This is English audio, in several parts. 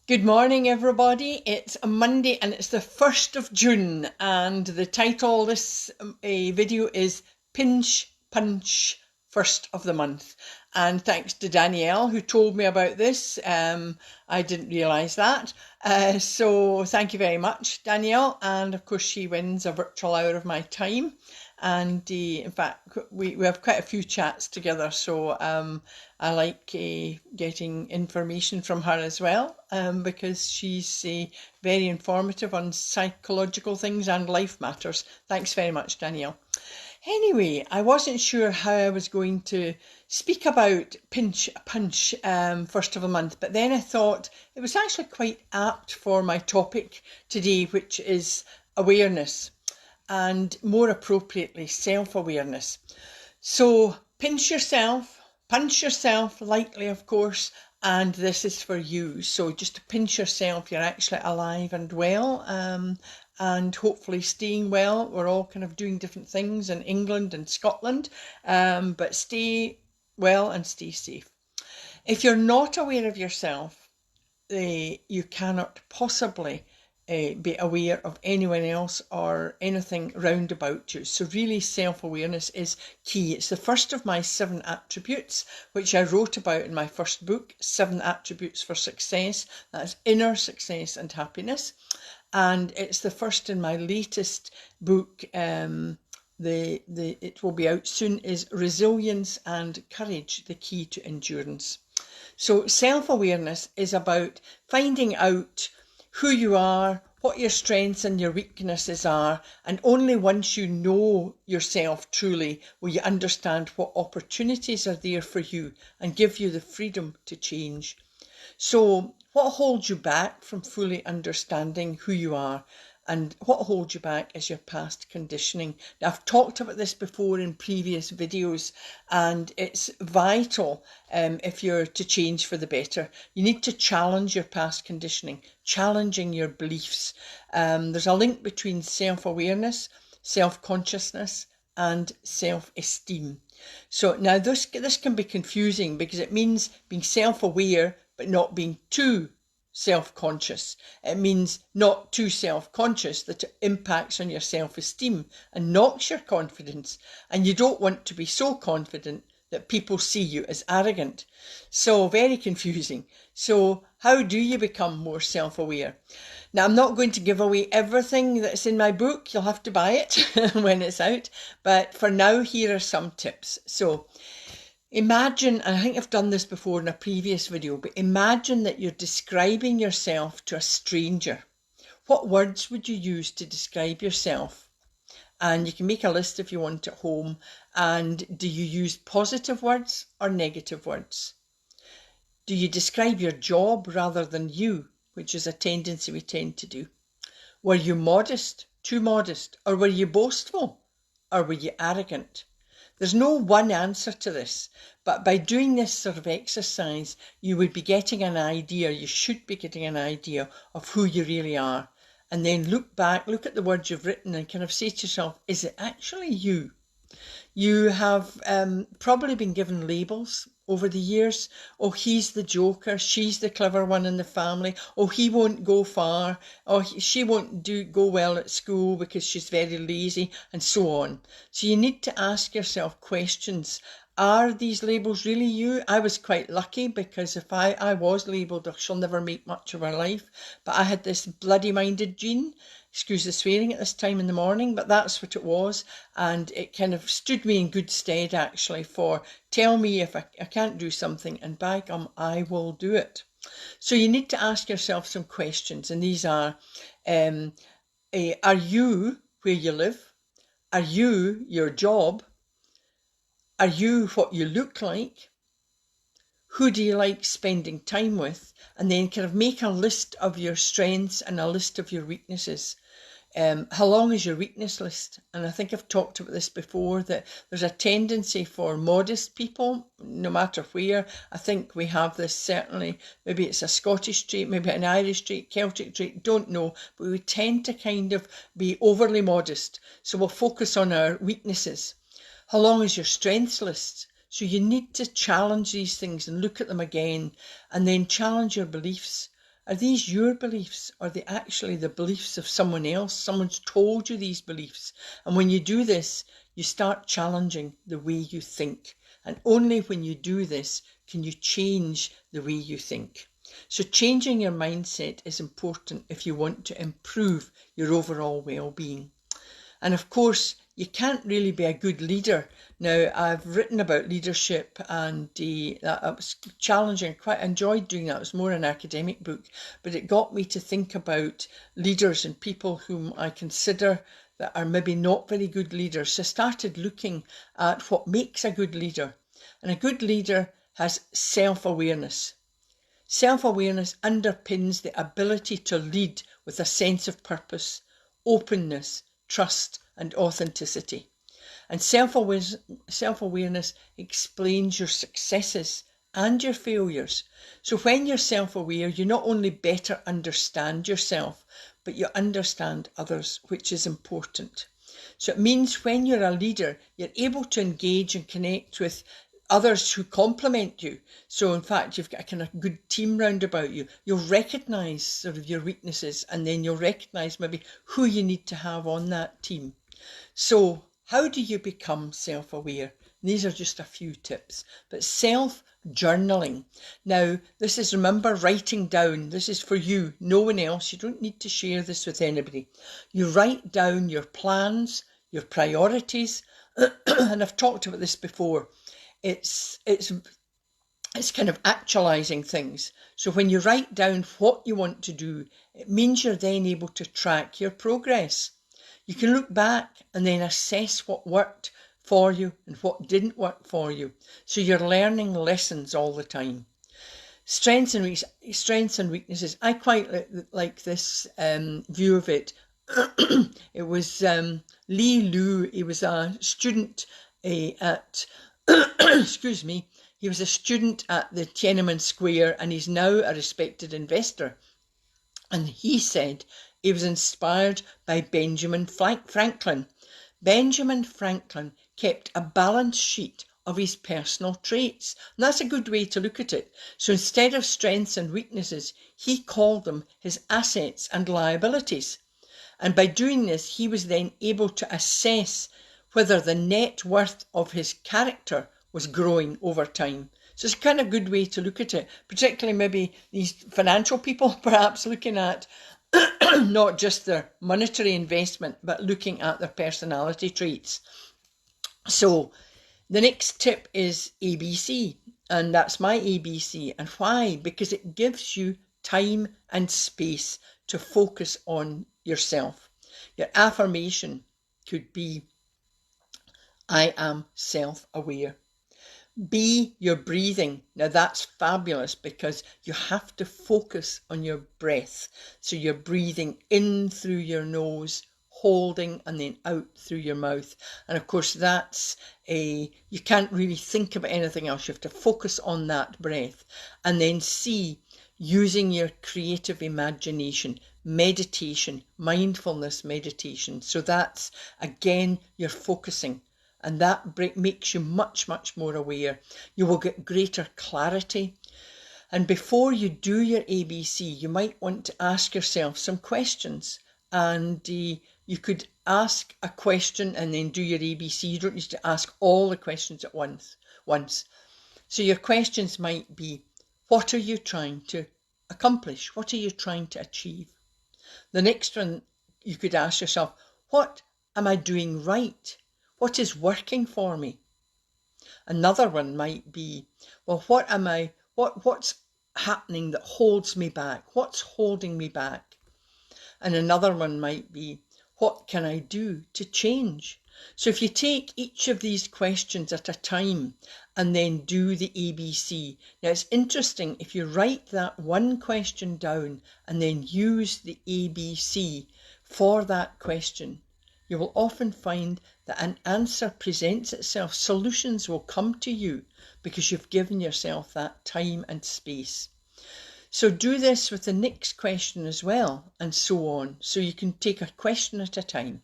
Good morning, everybody. It's a Monday and it's the 1st of June, and the title of this video is Pinch Punch 1st of the month. And thanks to Danielle who told me about this. I didn't realise that. So thank you very much, Danielle. And of course, she wins a virtual hour of my time. And in fact, we have quite a few chats together, so I like getting information from her as well, because she's very informative on psychological things and life matters. Thanks very much, Danielle. Anyway, I wasn't sure how I was going to speak about Pinch Punch 1st of the month, but then I thought it was actually quite apt for my topic today, which is awareness, and more appropriately, self-awareness. So pinch yourself, punch yourself lightly, of course, and this is for you. So just to pinch yourself, you're actually alive and well, and hopefully staying well. We're all kind of doing different things in England and Scotland, but stay well and stay safe. If you're not aware of yourself, you cannot possibly be aware of anyone else or anything round about you. So really, self-awareness is key. It's the first of my 7 attributes, which I wrote about in my first book, 7 Attributes for Success. That's inner success and happiness. And it's the first in my latest book, it will be out soon, is Resilience and Courage, the Key to Endurance. So self-awareness is about finding out who you are, what your strengths and your weaknesses are, and only once you know yourself truly will you understand what opportunities are there for you and give you the freedom to change. So what holds you back from fully understanding who you are? And what holds you back is your past conditioning. Now, I've talked about this before in previous videos, and it's vital if you're to change for the better. You need to challenge your past conditioning, challenging your beliefs. There's a link between self-awareness, self-consciousness, and self-esteem. So now this can be confusing because it means being self-aware but not being too self-conscious. It means not too self-conscious that it impacts on your self-esteem and knocks your confidence, and you don't want to be so confident that people see you as arrogant. So very confusing. So how do you become more self-aware? Now, I'm not going to give away everything that's in my book. You'll have to buy it when it's out. But for now, here are some tips. So imagine, and I think I've done this before in a previous video, but imagine that you're describing yourself to a stranger. What words would you use to describe yourself? And you can make a list if you want at home. And do you use positive words or negative words? Do you describe your job rather than you, which is a tendency we tend to do? Were you modest, too modest, or were you boastful, or were you arrogant? There's no one answer to this, but by doing this sort of exercise, you would be getting an idea, you should be getting an idea of who you really are. And then look back, look at the words you've written and kind of say to yourself, is it actually you? You have probably been given labels over the years. Oh, he's the joker, she's the clever one in the family. Oh, he won't go far. Oh, she won't go well at school because she's very lazy, and so on. So you need to ask yourself questions. Are these labels really you? I was quite lucky because if I was labelled, oh, she'll never make much of her life. But I had this bloody-minded gene. Excuse the swearing at this time in the morning, but that's what it was. And it kind of stood me in good stead, actually, for tell me if I can't do something, and by gum, I will do it. So you need to ask yourself some questions, and these are you where you live? Are you your job? Are you what you look like? Who do you like spending time with? And then kind of make a list of your strengths and a list of your weaknesses. How long is your weakness list? And I think I've talked about this before, that there's a tendency for modest people, no matter where. I think we have this certainly, maybe it's a Scottish trait, maybe an Irish trait, Celtic trait, don't know, but we tend to kind of be overly modest. So we'll focus on our weaknesses. How long is your strengths list? So you need to challenge these things and look at them again, and then challenge your beliefs. Are these your beliefs, or are they actually the beliefs of someone else? Someone's told you these beliefs. And when you do this, you start challenging the way you think. And only when you do this can you change the way you think. So changing your mindset is important if you want to improve your overall well-being. And of course, you can't really be a good leader. Now, I've written about leadership, and that was challenging. Quite enjoyed doing that. It was more an academic book, but it got me to think about leaders and people whom I consider that are maybe not very good leaders. So I started looking at what makes a good leader. And a good leader has self-awareness. Self-awareness underpins the ability to lead with a sense of purpose, openness, trust and authenticity. And self-awareness explains your successes and your failures. So when you're self-aware, you not only better understand yourself, but you understand others, which is important. So it means when you're a leader, you're able to engage and connect with others who complement you. So in fact, you've got a kind of good team round about you. You'll recognise sort of your weaknesses, and then you'll recognise maybe who you need to have on that team. So how do you become self-aware? These are just a few tips. But self-journaling. Now, this is, remember, writing down. This is for you, no one else. You don't need to share this with anybody. You write down your plans, your priorities, and I've talked about this before. It's kind of actualizing things. So when you write down what you want to do, it means you're then able to track your progress. You can look back and then assess what worked for you and what didn't work for you. So you're learning lessons all the time. Strengths and weaknesses. I quite like this view of it. It was Lee Lu. He was a student at excuse me, he was a student at the Tiananmen Square, and he's now a respected investor. And he said he was inspired by Benjamin Franklin. Benjamin Franklin kept a balance sheet of his personal traits. And that's a good way to look at it. So instead of strengths and weaknesses, he called them his assets and liabilities. And by doing this, he was then able to assess whether the net worth of his character was growing over time. So it's a kind of good way to look at it, particularly maybe these financial people perhaps looking at not just their monetary investment, but looking at their personality traits. So the next tip is ABC, and that's my ABC. And why? Because it gives you time and space to focus on yourself. Your affirmation could be, I am self-aware. B, your breathing. Now that's fabulous because you have to focus on your breath. So you're breathing in through your nose, holding, and then out through your mouth. And of course that's you can't really think about anything else. You have to focus on that breath. And then C, using your creative imagination, meditation, mindfulness meditation. So that's, again, you're focusing. And that makes you much, much more aware. You will get greater clarity. And before you do your ABC, you might want to ask yourself some questions. And you could ask a question and then do your ABC. You don't need to ask all the questions at once. So your questions might be, what are you trying to accomplish? What are you trying to achieve? The next one, you could ask yourself, what am I doing right? What is working for me? Another one might be, well, what's happening that holds me back? What's holding me back? And another one might be, what can I do to change? So if you take each of these questions at a time and then do the ABC. Now it's interesting, if you write that one question down and then use the ABC for that question, you will often find that an answer presents itself. Solutions will come to you because you've given yourself that time and space. So do this with the next question as well, and so on. So you can take a question at a time.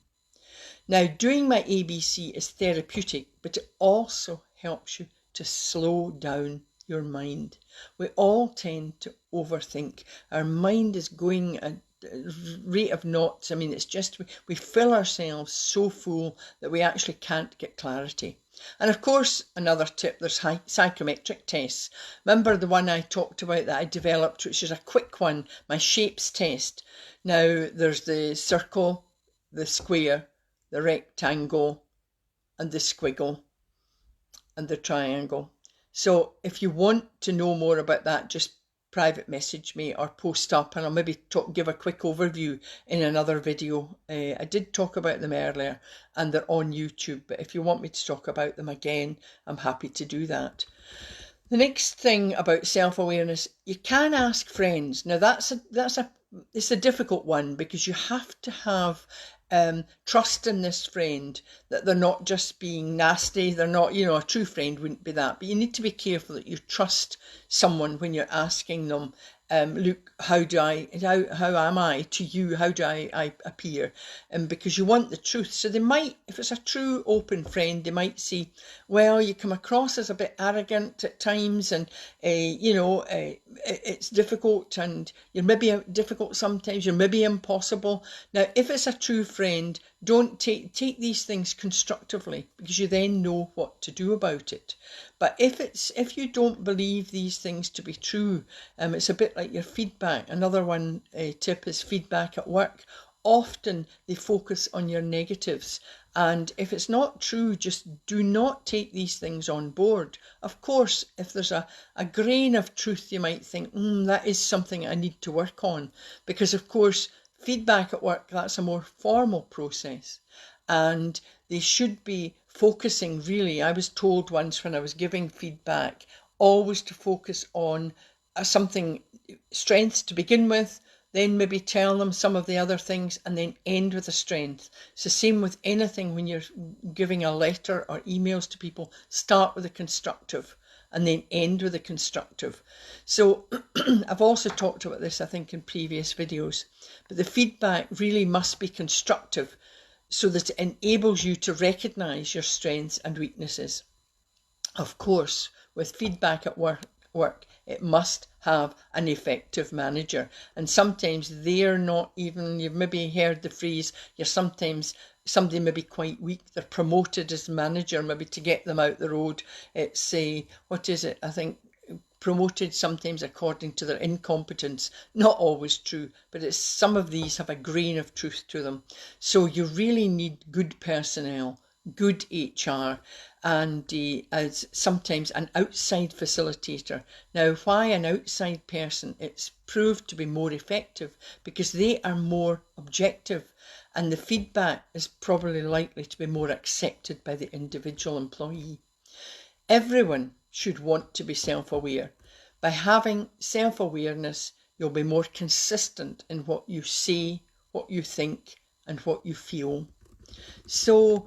Now, doing my ABC is therapeutic, but it also helps you to slow down. your mind. We all tend to overthink. Our mind is going at a rate of knots. I mean, it's just we fill ourselves so full that we actually can't get clarity. And of course, another tip, there's psychometric tests. Remember the one I talked about that I developed, which is a quick one, my shapes test. Now, there's the circle, the square, the rectangle, and the squiggle, and the triangle. So if you want to know more about that, just private message me or post up, and I'll maybe give a quick overview in another video. I did talk about them earlier and they're on YouTube, but if you want me to talk about them again, I'm happy to do that. The next thing about self-awareness, you can ask friends. Now it's a difficult one because you have to have trust in this friend, that they're not just being nasty. They're not, a true friend wouldn't be that, but you need to be careful that you trust someone when you're asking them, look, how am I to you? How do I appear? Because you want the truth. So they might, if it's a true open friend, they might say, well, you come across as a bit arrogant at times, and it's difficult, and you're maybe difficult sometimes, you're maybe impossible. Now, if it's a true friend, don't take these things constructively, because you then know what to do about it. But if you don't believe these things to be true, it's a bit like your feedback. Another one tip is feedback at work. Often they focus on your negatives, and if it's not true, just do not take these things on board. Of course, if there's a grain of truth, you might think, that is something I need to work on, because of course feedback at work, that's a more formal process, and they should be focusing really. I was told once when I was giving feedback, always to focus on something, strengths to begin with, then maybe tell them some of the other things, and then end with a strength. It's the same with anything when you're giving a letter or emails to people. Start with a constructive and then end with a constructive. So I've also talked about this, I think, in previous videos, but the feedback really must be constructive so that it enables you to recognise your strengths and weaknesses. Of course, with feedback at work, it must have an effective manager, and sometimes they're not even, you've maybe heard the phrase, somebody may be quite weak, they're promoted as manager, maybe to get them out the road. It's I think promoted sometimes according to their incompetence. Not always true, but some of these have a grain of truth to them. So you really need good personnel, good HR, and as sometimes an outside facilitator. Now, why an outside person? It's proved to be more effective because they are more objective, and the feedback is probably likely to be more accepted by the individual employee. Everyone should want to be self-aware. By having self-awareness, you'll be more consistent in what you say, what you think, and what you feel. So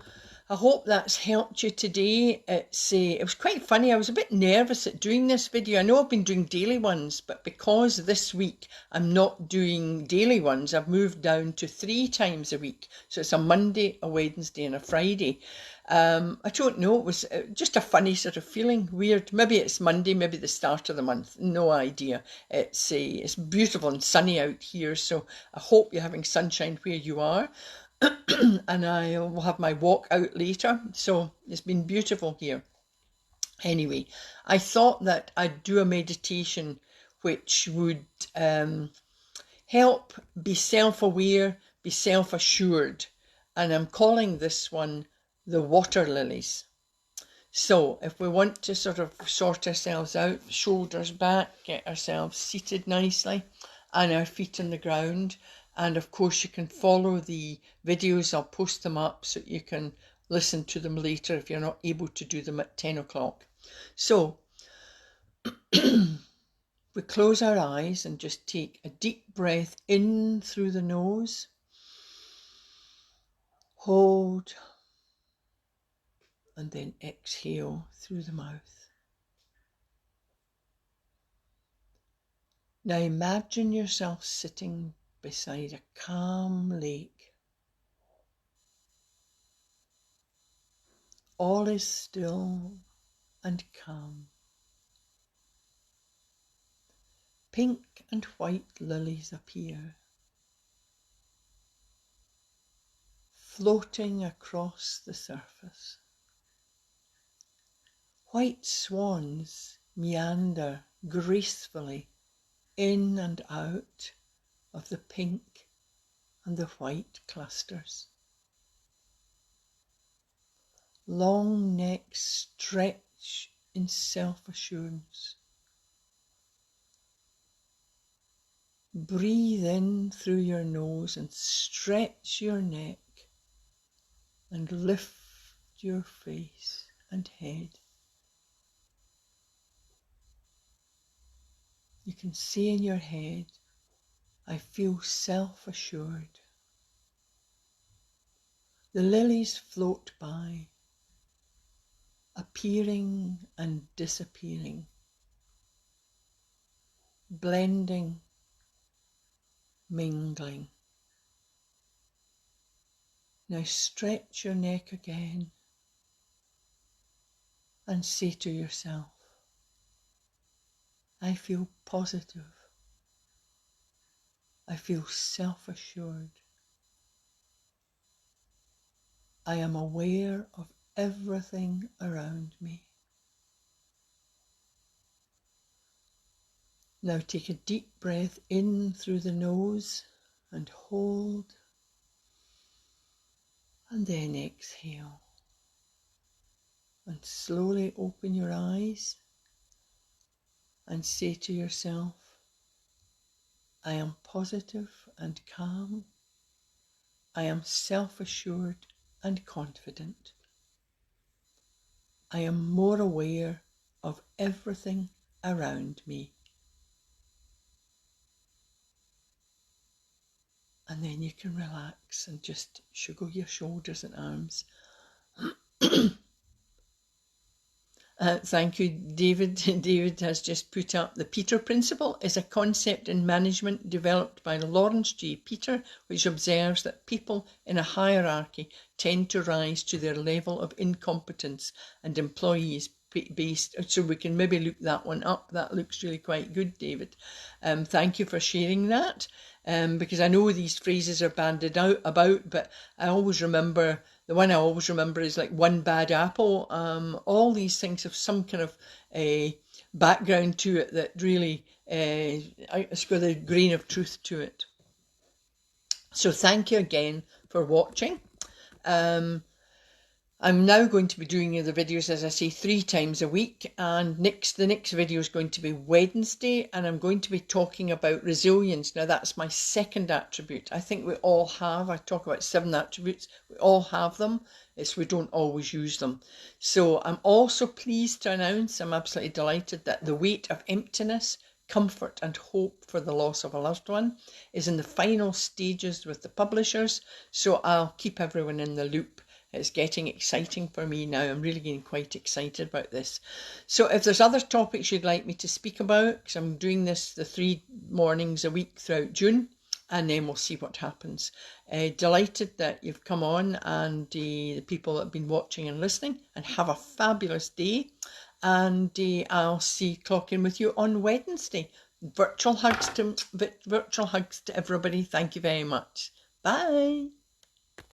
I hope that's helped you today. It was quite funny. I was a bit nervous at doing this video. I know I've been doing daily ones, but because this week I'm not doing daily ones, I've moved down to 3 times a week. So it's a Monday, a Wednesday and a Friday. I don't know, it was just a funny sort of feeling, weird. Maybe it's Monday, maybe the start of the month, no idea. It's beautiful and sunny out here, so I hope you're having sunshine where you are. And I will have my walk out later, so it's been beautiful here. Anyway, I thought that I'd do a meditation which would help be self-aware, be self-assured, and I'm calling this one the water lilies. So if we want to sort of sort ourselves out, shoulders back, get ourselves seated nicely and our feet on the ground. And of course you can follow the videos, I'll post them up so you can listen to them later if you're not able to do them at 10 o'clock. So we close our eyes and just take a deep breath in through the nose. Hold. And then exhale through the mouth. Now imagine yourself sitting beside a calm lake. All is still and calm. pink and white lilies appear, floating across the surface. White swans meander gracefully in and out of the pink and the white clusters. Long necks stretch in self-assurance. Breathe in through your nose and stretch your neck and lift your face and head. You can say in your head, I feel self-assured. The lilies float by, appearing and disappearing, blending, mingling. Now stretch your neck again and say to yourself, I feel positive. I feel self-assured. I am aware of everything around me. Now take a deep breath in through the nose and hold, and then exhale. And slowly open your eyes and say to yourself, I am positive and calm. I am self-assured and confident. I am more aware of everything around me. And then you can relax and just sugar your shoulders and arms. Thank you, David. David has just put up the Peter Principle is a concept in management developed by Lawrence J. Peter, which observes that people in a hierarchy tend to rise to their level of incompetence and employees based. So we can maybe look that one up. That looks really quite good, David. Thank you for sharing that. Because I know these phrases are bandied about, but I always remember, the one I always remember is like one bad apple. All these things have some kind of background to it that really, it's got a grain of truth to it. So thank you again for watching. I'm now going to be doing the videos, as I say, 3 times a week, and the next video is going to be Wednesday, and I'm going to be talking about resilience. Now that's my second attribute. I think we all have, I talk about 7 attributes, we all have them, it's we don't always use them. So I'm also pleased to announce, I'm absolutely delighted that The Weight of Emptiness, Comfort and Hope for the Loss of a Loved One is in the final stages with the publishers, so I'll keep everyone in the loop. It's getting exciting for me now. I'm really getting quite excited about this. So if there's other topics you'd like me to speak about, because I'm doing this the 3 mornings a week throughout June, and then we'll see what happens. Delighted that you've come on, and the people that have been watching and listening, and have a fabulous day. And I'll clock in with you on Wednesday. Virtual hugs to everybody. Thank you very much. Bye.